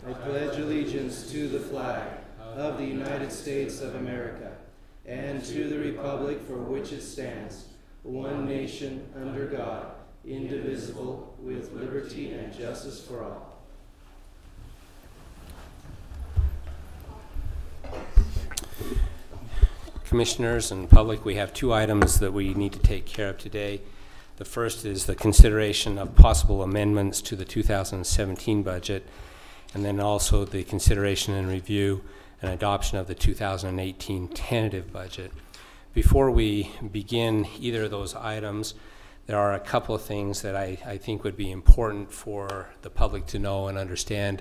I pledge allegiance to the flag of the United States of America and to the republic for which it stands, one nation under God, indivisible, with liberty and justice for all. Commissioners and public, we have two items that we need to take care of today. The first is the consideration of possible amendments to the 2017 budget, and then also the consideration and review and adoption of the 2018 tentative budget. Before we begin either of those items, there are a couple of things that I think would be important for the public to know and understand.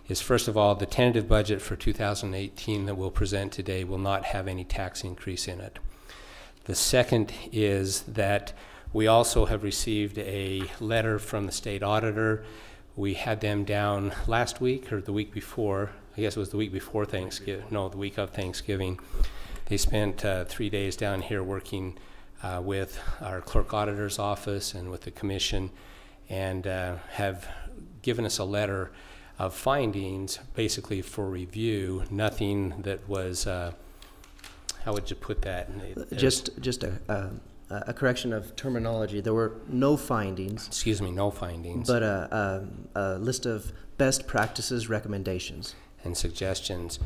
Is first of all, the tentative budget for 2018 that we'll present today will not have any tax increase in it. The second is that we also have received a letter from the state auditor. We had them down last week or the week before. I guess it was the week before Thanksgiving. No, the week of Thanksgiving. They spent 3 days down here working with our clerk auditor's office and with the commission, and have given us a letter of findings basically for review. Nothing that was, how would you put that? Just a correction of terminology. There were no findings. Excuse me, no findings. But a list of best practices recommendations. And suggestions.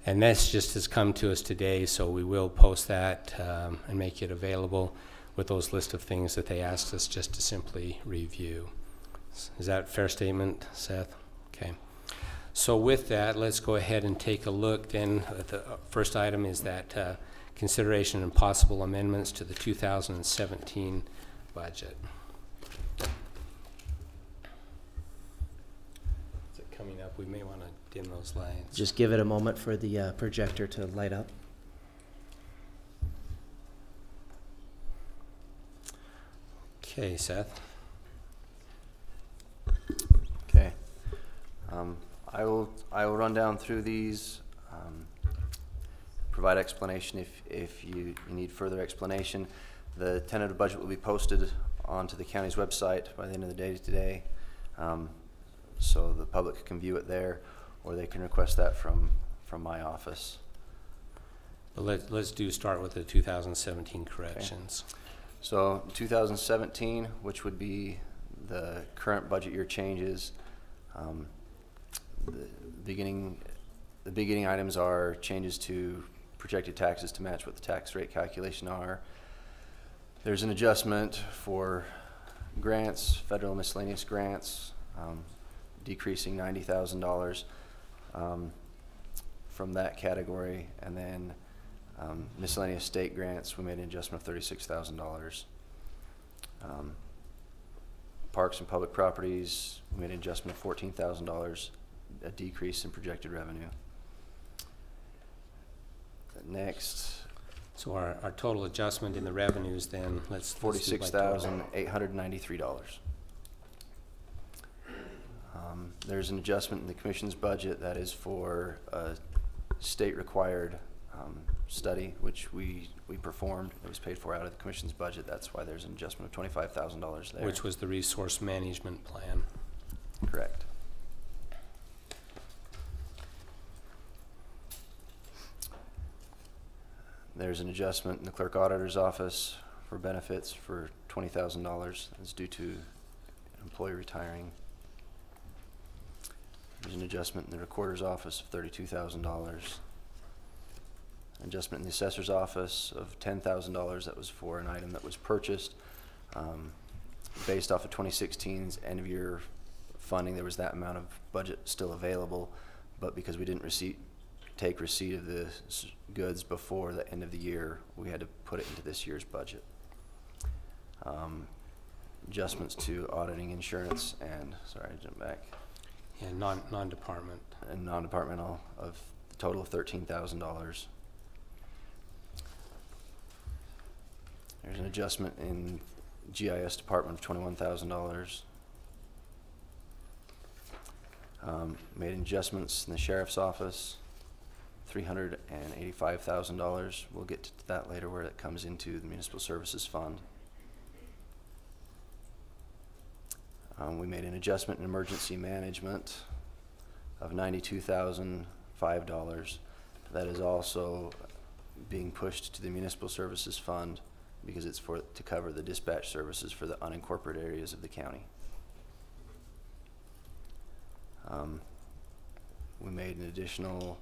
And this just has come to us today, so we will post that and make it available with those list of things that they asked us just to simply review. Is that a fair statement, Seth? Okay. So with that, let's go ahead and take a look then. The first item is that consideration and possible amendments to the 2017 budget. Is it coming up? We may want to dim those lights. Just give it a moment for the projector to light up. Okay, Seth. Okay. I will run down through these, provide explanation if you need further explanation. The tentative budget will be posted onto the county's website by the end of the day today, so the public can view it there, or they can request that from my office. But let's start with the 2017 corrections. Okay. So 2017, which would be the current budget year changes, the beginning items are changes to projected taxes to match what the tax rate calculation are. There's an adjustment for grants, federal miscellaneous grants, decreasing $90,000 from that category, and then miscellaneous state grants, we made an adjustment of $36,000. Parks and public properties, we made an adjustment of $14,000, a decrease in projected revenue. Next. So our total adjustment in the revenues then, let's $46,893. There's an adjustment in the commission's budget that is for a state required study, which we performed. It was paid for out of the commission's budget. That's why there's an adjustment of $25,000 there. Which was the resource management plan. Correct. There's an adjustment in the clerk auditor's office for benefits for $20,000. It's due to an employee retiring. There's an adjustment in the recorder's office of $32,000. Adjustment in the assessor's office of $10,000. That was for an item that was purchased based off of 2016's end of year funding. There was that amount of budget still available, but because we didn't take receipt of the goods before the end of the year, we had to put it into this year's budget. Adjustments to auditing, insurance, and sorry, I jumped back. Yeah, non-department. And non-departmental of the total of $13,000. There's an adjustment in GIS department of $21,000. Made adjustments in the sheriff's office, $385,000. We'll get to that later where it comes into the municipal services fund. We made an adjustment in emergency management of $92,005. That is also being pushed to the Municipal Services Fund because it's to cover the dispatch services for the unincorporated areas of the county. We made an additional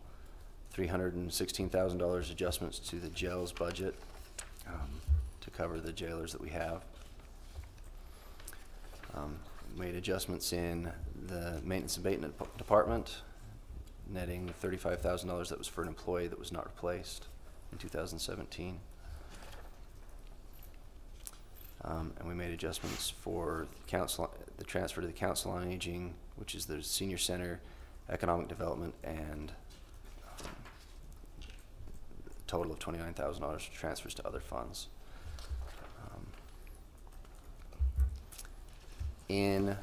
$316,000 adjustments to the jail's budget to cover the jailers that we have. Made adjustments in the maintenance and abatement department, netting $35,000 that was for an employee that was not replaced in 2017. And we made adjustments for the transfer to the Council on Aging, which is the Senior Center, Economic Development, and a total of $29,000 transfers to other funds. In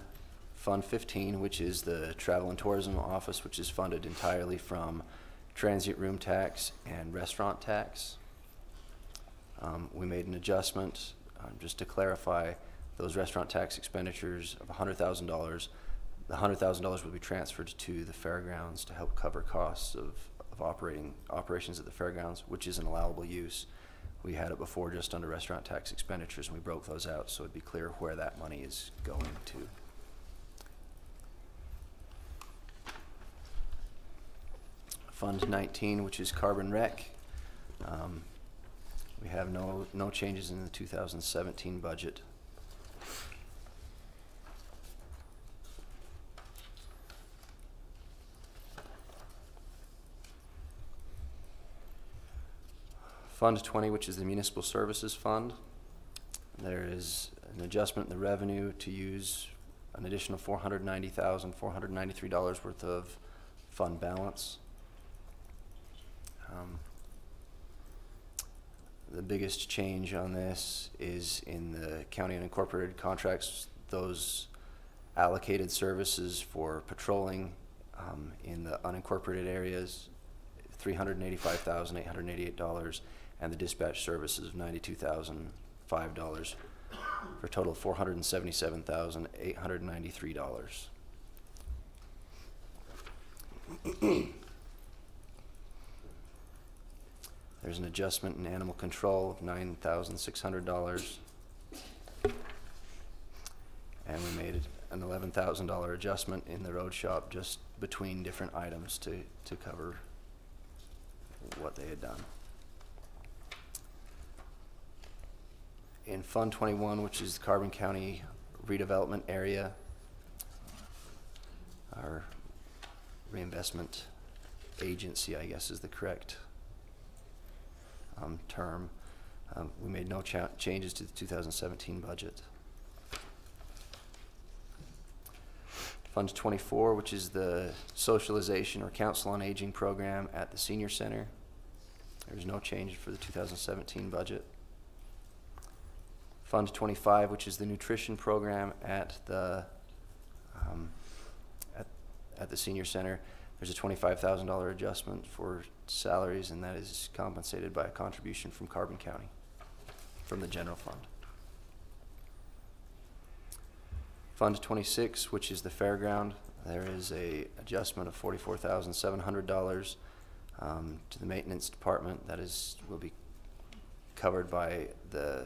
Fund 15, which is the Travel and Tourism Office, which is funded entirely from transient room tax and restaurant tax, we made an adjustment just to clarify those restaurant tax expenditures of $100,000. The $100,000 will be transferred to the fairgrounds to help cover costs of operations at the fairgrounds, which is an allowable use. We had it before just under restaurant tax expenditures, and we broke those out so it'd be clear where that money is going to. Fund 19, which is Carbon Rec. We have no changes in the 2017 budget. Fund 20, which is the Municipal Services Fund. There is an adjustment in the revenue to use an additional $490,493 worth of fund balance. The biggest change on this is in the county unincorporated contracts. Those allocated services for patrolling in the unincorporated areas, $385,888, and the dispatch services of $92,005 for a total of $477,893. There's an adjustment in animal control of $9,600, and we made an $11,000 adjustment in the road shop just between different items to cover what they had done. In Fund 21, which is the Carbon County redevelopment area, our reinvestment agency, I guess is the correct term, we made no changes to the 2017 budget. Fund 24, which is the socialization or Council on Aging program at the Senior Center. There's no change for the 2017 budget. Fund 25, which is the nutrition program at the Senior Center. There's a $25,000 adjustment for salaries, and that is compensated by a contribution from Carbon County from the general fund. Fund 26, which is the fairground, there is a adjustment of $44,700 to the maintenance department. That will be covered by the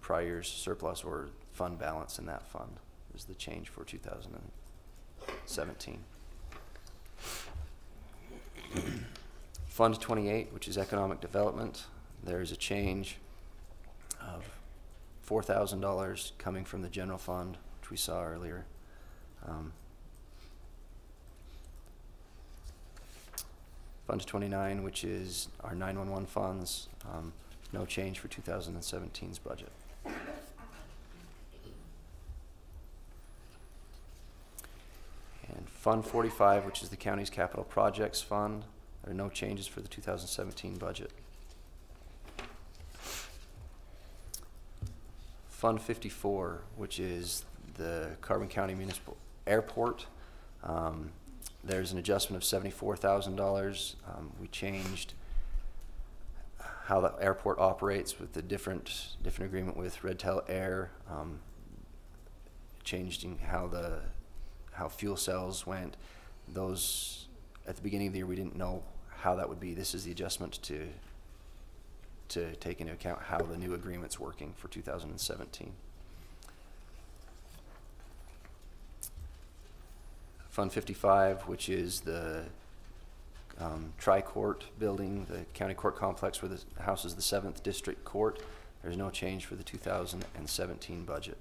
prior year's surplus or fund balance in that fund. Is the change for 2017. Fund 28, which is economic development, there is a change of $4,000 coming from the general fund, which we saw earlier. Fund 29, which is our 911 funds, no change for 2017's budget. And Fund 45, which is the county's capital projects fund, there are no changes for the 2017 budget. Fund 54, which is the Carbon County Municipal Airport, there's an adjustment of $74,000. We changed how the airport operates with the different agreement with Redtail Air, changing how fuel cells went. those, at the beginning of the year, we didn't know how that would be. This is the adjustment to take into account how the new agreement's working for 2017. Fund 55, which is the Tri-Court building, the county court complex where the house is the 7th District Court. There's no change for the 2017 budget.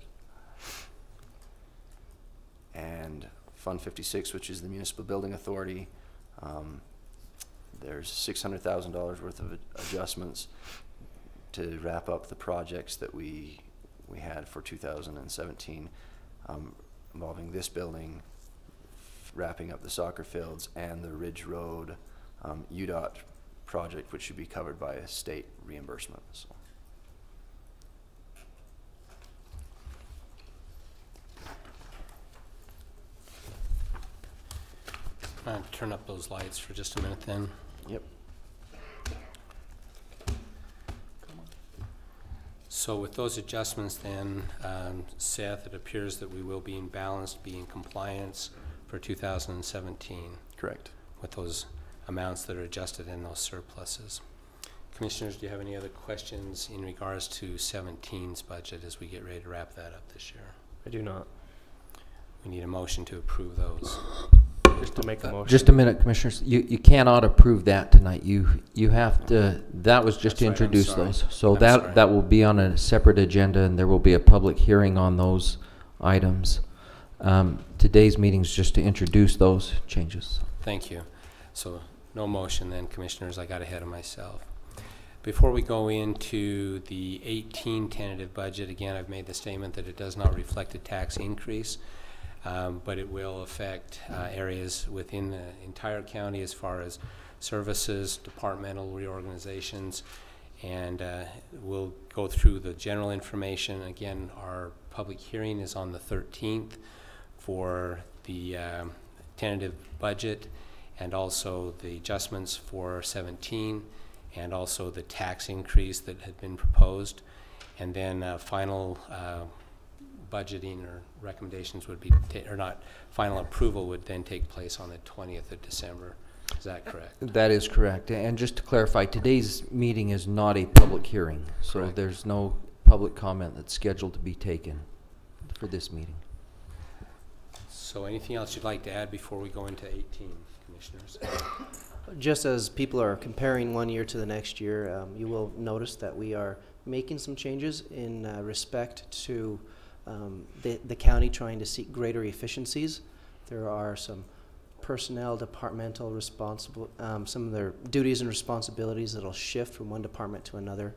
And Fund 56, which is the Municipal Building Authority, there's $600,000 worth of adjustments to wrap up the projects that we had for 2017, involving this building, wrapping up the soccer fields, and the Ridge Road UDOT project, which should be covered by a state reimbursement. So. Turn up those lights for just a minute then. Yep. So with those adjustments then, Seth, it appears that we will be in balance, be in compliance for 2017. Correct. With those amounts that are adjusted in those surpluses. Commissioners, do you have any other questions in regards to 17's budget as we get ready to wrap that up this year? I do not. We need a motion to approve those. Just to make a motion. Just a minute, Commissioners. You cannot approve that tonight. You have to. That was just That's to right, I'm introduce sorry. those. So I'm sorry. that will be on a separate agenda, and there will be a public hearing on those items. Today's meeting is just to introduce those changes. Thank you. So no motion then, Commissioners. I got ahead of myself. Before we go into the 18 tentative budget, again, I've made the statement that it does not reflect a tax increase, but it will affect areas within the entire county as far as services, departmental reorganizations, and we'll go through the general information. Again, our public hearing is on the 13th for the tentative budget, and also the adjustments for 17, and also the tax increase that had been proposed. And then final budgeting or recommendations would be, or not, final approval would then take place on the 20th of December. Is that correct? That is correct. And just to clarify, today's meeting is not a public hearing, so Correct. there's no public comment that's scheduled to be taken for this meeting. So anything else you'd like to add before we go into 18, Commissioners? Just as people are comparing one year to the next year, you will notice that we are making some changes in respect to the county trying to seek greater efficiencies. There are some personnel departmental some of their duties and responsibilities that'll shift from one department to another.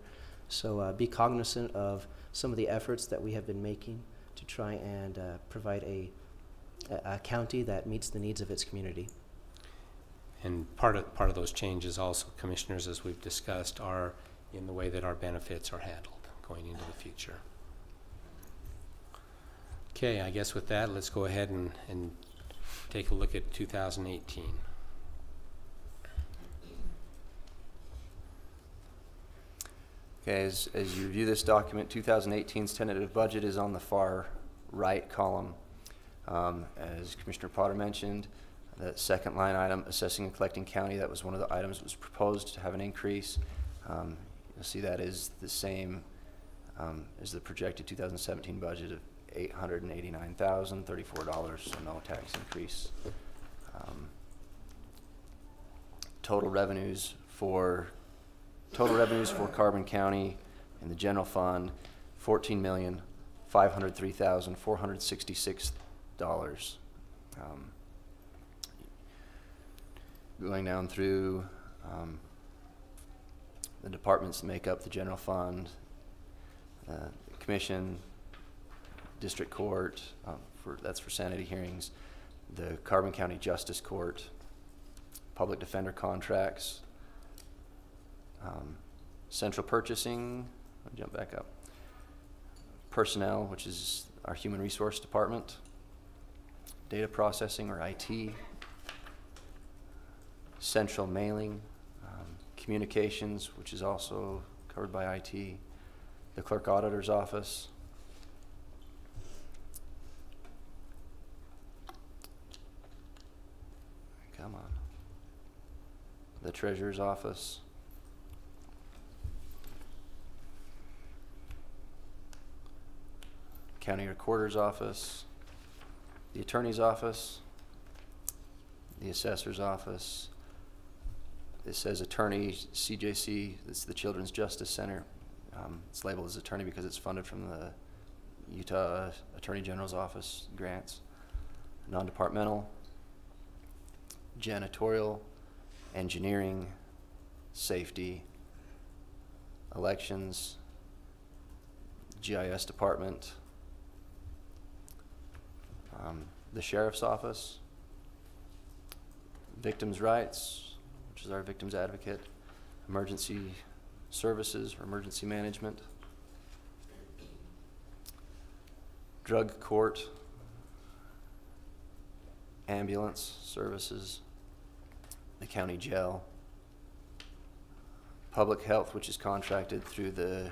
So be cognizant of some of the efforts that we have been making to try and provide a county that meets the needs of its community. And part of those changes also, Commissioners, as we've discussed, are in the way that our benefits are handled going into the future. Okay, I guess with that, let's go ahead and take a look at 2018. Okay, as you review this document, 2018's tentative budget is on the far right column. As Commissioner Potter mentioned, that second line item, assessing and collecting county, that was one of the items that was proposed to have an increase. You'll see that is the same as the projected 2017 budget of $889,034, so no tax increase. Total revenues for Carbon County in the general fund, $14,503,466. Going down through the departments that make up the general fund, commission, district court, that's for sanity hearings, the Carbon County Justice Court, public defender contracts, central purchasing, I'll jump back up, personnel, which is our human resource department, data processing or IT, central mailing, communications, which is also covered by IT, the clerk auditor's office, Come on. The treasurer's office. County recorder's office. The attorney's office. The assessor's office. It says attorney, CJC, it's the Children's Justice Center. It's labeled as attorney because it's funded from the Utah Attorney General's office grants. Non-departmental, janitorial, engineering, safety, elections, GIS department, the sheriff's office, victims' rights, which is our victims advocate, emergency services or emergency management, drug court, ambulance services, the county jail, public health, which is contracted through the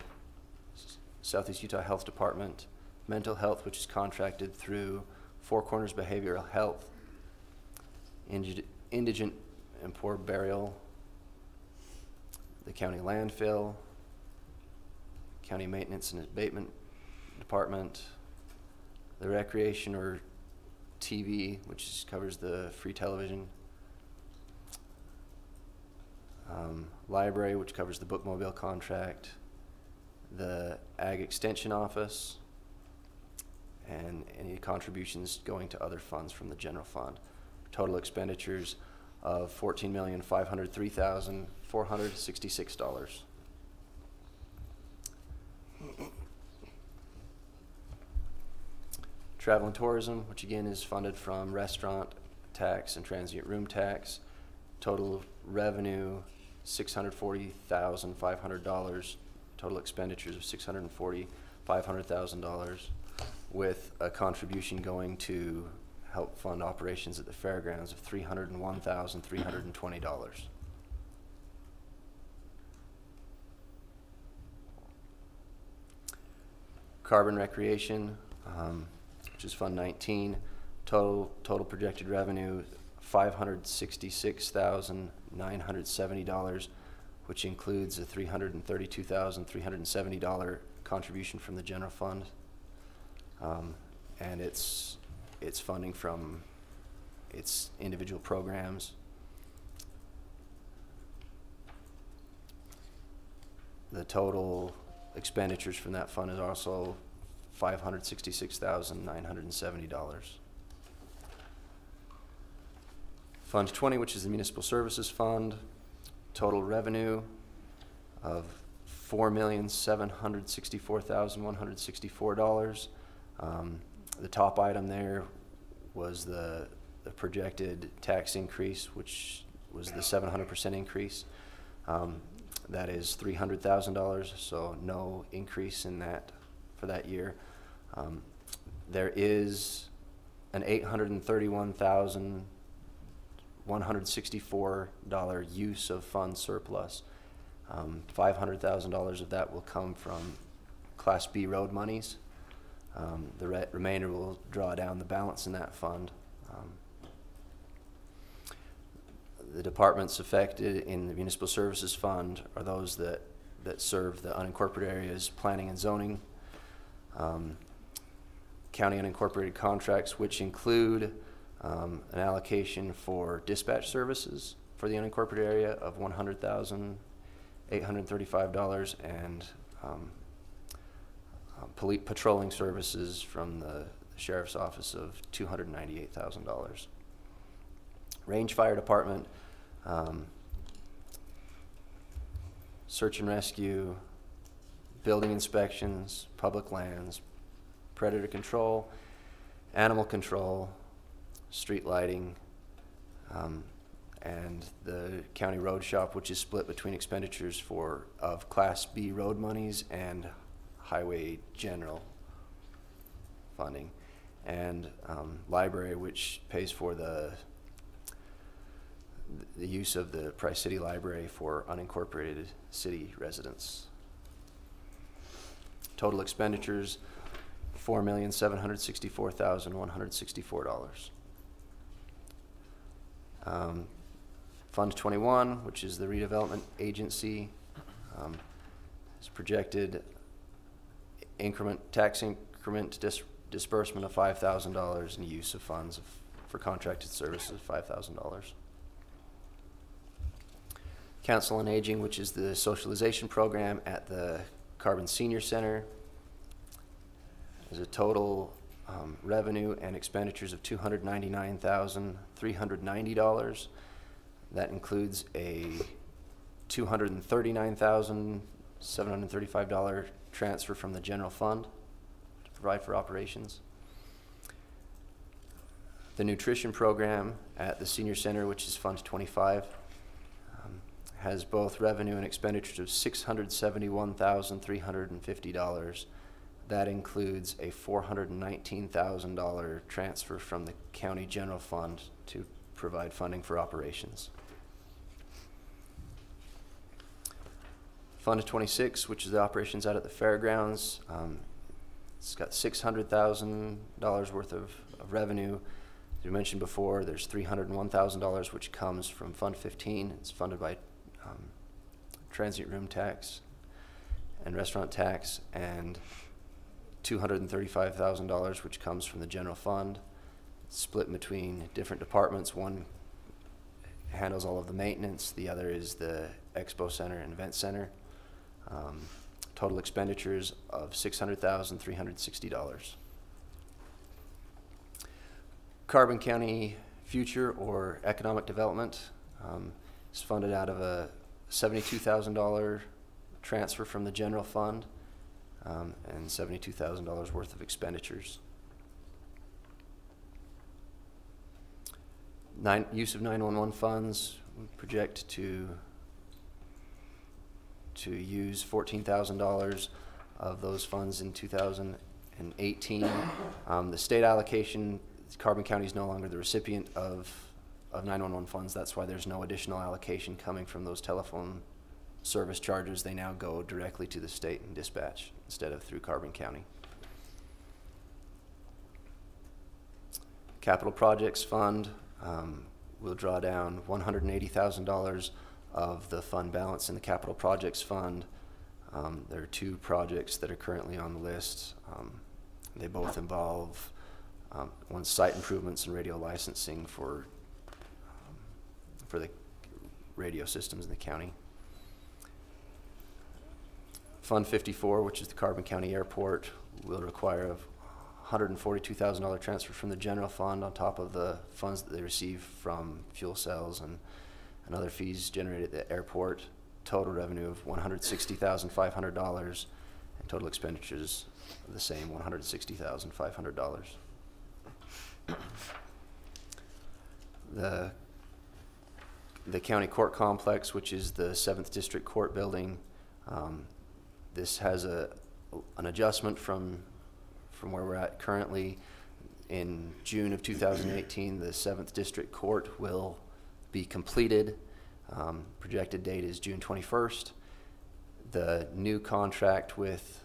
Southeast Utah Health Department, mental health, which is contracted through Four Corners Behavioral Health, indigent and poor burial, the county landfill, county maintenance and abatement department, the recreation or TV, which covers the free television, library, which covers the bookmobile contract, the ag extension office, and any contributions going to other funds from the general fund. Total expenditures of $14,503,466. Travel and tourism, which again is funded from restaurant tax and transient room tax. Total revenue $640,500. Total expenditures of $500,000, with a contribution going to help fund operations at the fairgrounds of $301,320. Carbon recreation, which is Fund 19, total projected revenue $566,970, which includes a $332,370 contribution from the general fund, and it's funding from its individual programs. The total expenditures from that fund is also $566,970. Fund 20, which is the Municipal Services Fund, total revenue of $4,764,164. The top item there was the projected tax increase, which was the 700% increase. That is $300,000, so no increase in that for that year. There is an $831,164 use of fund surplus. $500,000 of that will come from Class B road monies. The remainder will draw down the balance in that fund. The departments affected in the Municipal Services Fund are those that serve the unincorporated areas, planning and zoning, county unincorporated contracts, which include an allocation for dispatch services for the unincorporated area of $100,835 and patrolling services from the Sheriff's Office of $298,000. Range Fire Department, search and rescue, building inspections, public lands, predator control, animal control, street lighting, and the county road shop, which is split between expenditures of Class B road monies and highway general funding, and library, which pays for the use of the Price City Library for unincorporated city residents. Total expenditures $4,764,164. Fund 21, which is the redevelopment agency, is projected tax increment disbursement of $5,000 and use of funds for contracted services $5,000. Council on Aging, which is the socialization program at the Carbon Senior Center, is a total revenue and expenditures of $299,390. That includes a $239,735 transfer from the general fund to provide for operations. The nutrition program at the senior center, which is Fund 25, has both revenue and expenditures of $671,350. That includes a $419,000 transfer from the county general fund to provide funding for operations. Fund 26, which is the operations out at the fairgrounds, it's got $600,000 worth of revenue. As we mentioned before, there's $301,000 which comes from Fund 15. It's funded by transient room tax and restaurant tax, and $235,000 which comes from the general fund. It's split between different departments. One handles all of the maintenance, the other is the expo center and event center. Total expenditures of $600,360. Carbon County Future or Economic Development is funded out of a $72,000 transfer from the general fund and $72,000 worth of expenditures. Use of 911 funds, we project to use $14,000 of those funds in 2018. The state allocation, Carbon County is no longer the recipient of 911 funds. That's why there's no additional allocation coming from those telephone service charges. They now go directly to the state and dispatch instead of through Carbon County. Capital Projects Fund will draw down $180,000 of the fund balance in the Capital Projects Fund. There are two projects that are currently on the list. They both involve one's site improvements and radio licensing for the radio systems in the county. Fund 54, which is the Carbon County Airport, will require a $142,000 transfer from the general fund on top of the funds that they receive from fuel cells and other fees generated at the airport. Total revenue of $160,500 and total expenditures of the same, $160,500. The county court complex, which is the 7th District Court building, this has an adjustment from where we're at currently. In June of 2018, the 7th District Court will be completed. Projected date is June 21st. The new contract with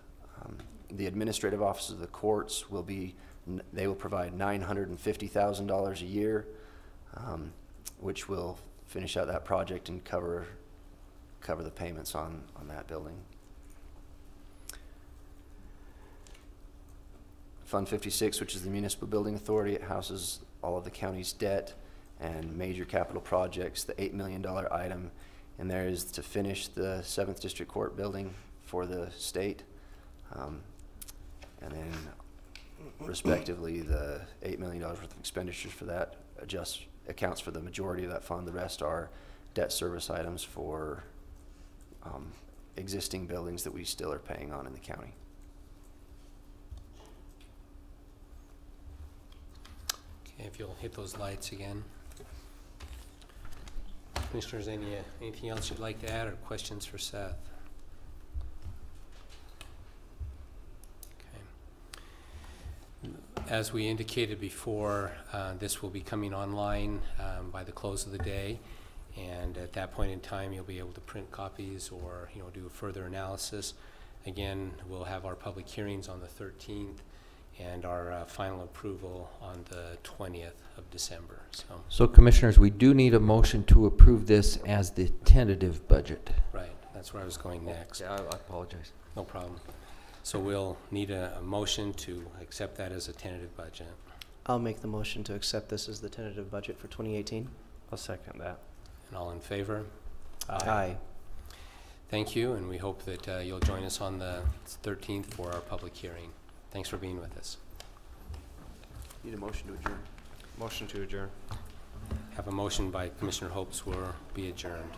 the administrative offices of the courts will be, they will provide $950,000 a year, which will finish out that project and cover the payments on that building. Fund 56, which is the Municipal Building Authority, it houses all of the county's debt and major capital projects. The $8 million item in there is to finish the 7th District Court building for the state. And then respectively, the $8 million worth of expenditures for that accounts for the majority of that fund. The rest are debt service items for existing buildings that we still are paying on in the county. Okay, if you'll hit those lights again. Commissioners, anything else you'd like to add or questions for Seth? Okay. As we indicated before, this will be coming online by the close of the day, and at that point in time you'll be able to print copies or do a further analysis. Again, we'll have our public hearings on the 13th, and our final approval on the 20th of December. So Commissioners, we do need a motion to approve this as the tentative budget. Right, that's where I was going next. Yeah, I apologize. No problem. So we'll need a motion to accept that as a tentative budget. I'll make the motion to accept this as the tentative budget for 2018. I'll second that. And all in favor? Aye. Thank you, and we hope that you'll join us on the 13th for our public hearing. Thanks for being with us. Need a motion to adjourn. Motion to adjourn. Have a motion by Commissioner Hopes will be adjourned.